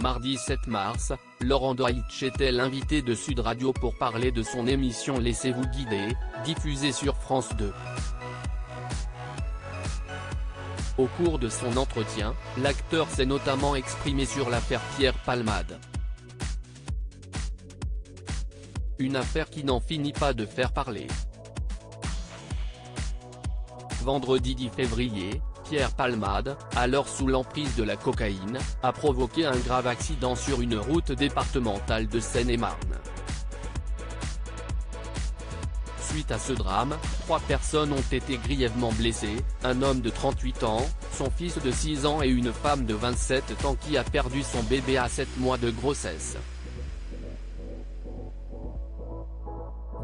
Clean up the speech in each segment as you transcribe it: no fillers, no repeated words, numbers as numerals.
mardi 7 mars, Laurent Deutsch était l'invité de Sud Radio pour parler de son émission Laissez-vous guider, diffusée sur France 2. Au cours de son entretien, l'acteur s'est notamment exprimé sur l'affaire Pierre Palmade. Une affaire qui n'en finit pas de faire parler. Vendredi 10 février, Pierre Palmade, alors sous l'emprise de la cocaïne, a provoqué un grave accident sur une route départementale de Seine-et-Marne. Suite à ce drame, 3 personnes ont été grièvement blessées, un homme de 38 ans, son fils de 6 ans et une femme de 27 ans qui a perdu son bébé à 7 mois de grossesse.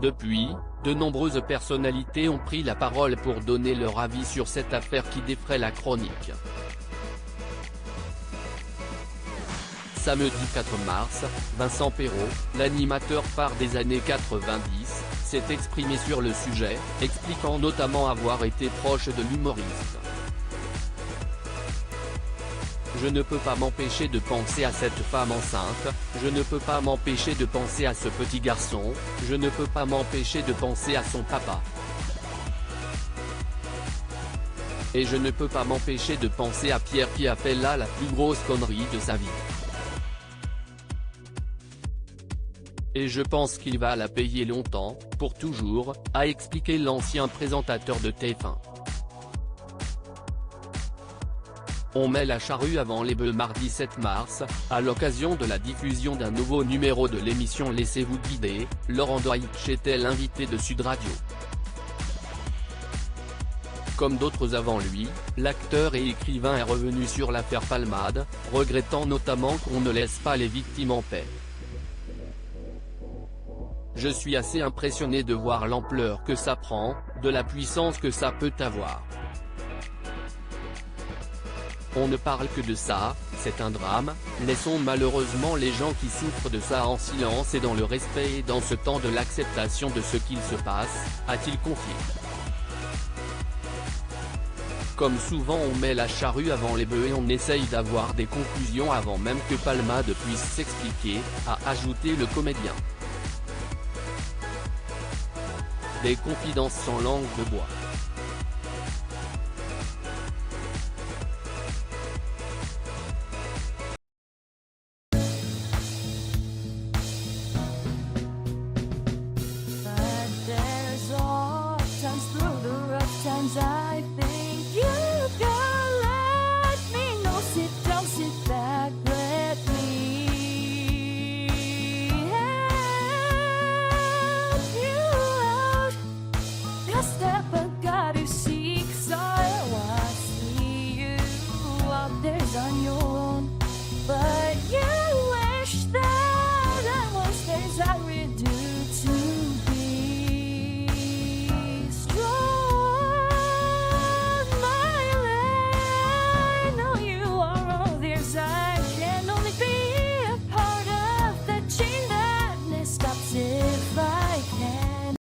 Depuis, de nombreuses personnalités ont pris la parole pour donner leur avis sur cette affaire qui défraie la chronique. Samedi 4 mars, Vincent Perrault, l'animateur phare des années 90, s'est exprimé sur le sujet, expliquant notamment avoir été proche de l'humoriste. Je ne peux pas m'empêcher de penser à cette femme enceinte, je ne peux pas m'empêcher de penser à ce petit garçon, je ne peux pas m'empêcher de penser à son papa. Et je ne peux pas m'empêcher de penser à Pierre qui a fait là la plus grosse connerie de sa vie. Et je pense qu'il va la payer longtemps, pour toujours, a expliqué l'ancien présentateur de TF1. On met la charrue avant les bœufs mardi 7 mars, à l'occasion de la diffusion d'un nouveau numéro de l'émission Laissez-vous guider, Laurent Deutsch était l'invité de Sud Radio. Comme d'autres avant lui, l'acteur et écrivain est revenu sur l'affaire Palmade, regrettant notamment qu'on ne laisse pas les victimes en paix. Je suis assez impressionné de voir l'ampleur que ça prend, de la puissance que ça peut avoir. On ne parle que de ça, c'est un drame, laissons malheureusement les gens qui souffrent de ça en silence et dans le respect et dans ce temps de l'acceptation de ce qu'il se passe, a-t-il confié. Comme souvent on met la charrue avant les bœufs et on essaye d'avoir des conclusions avant même que Palmade puisse s'expliquer, a ajouté le comédien. Des confidences sans langue de bois. But there's all times through the rough times I think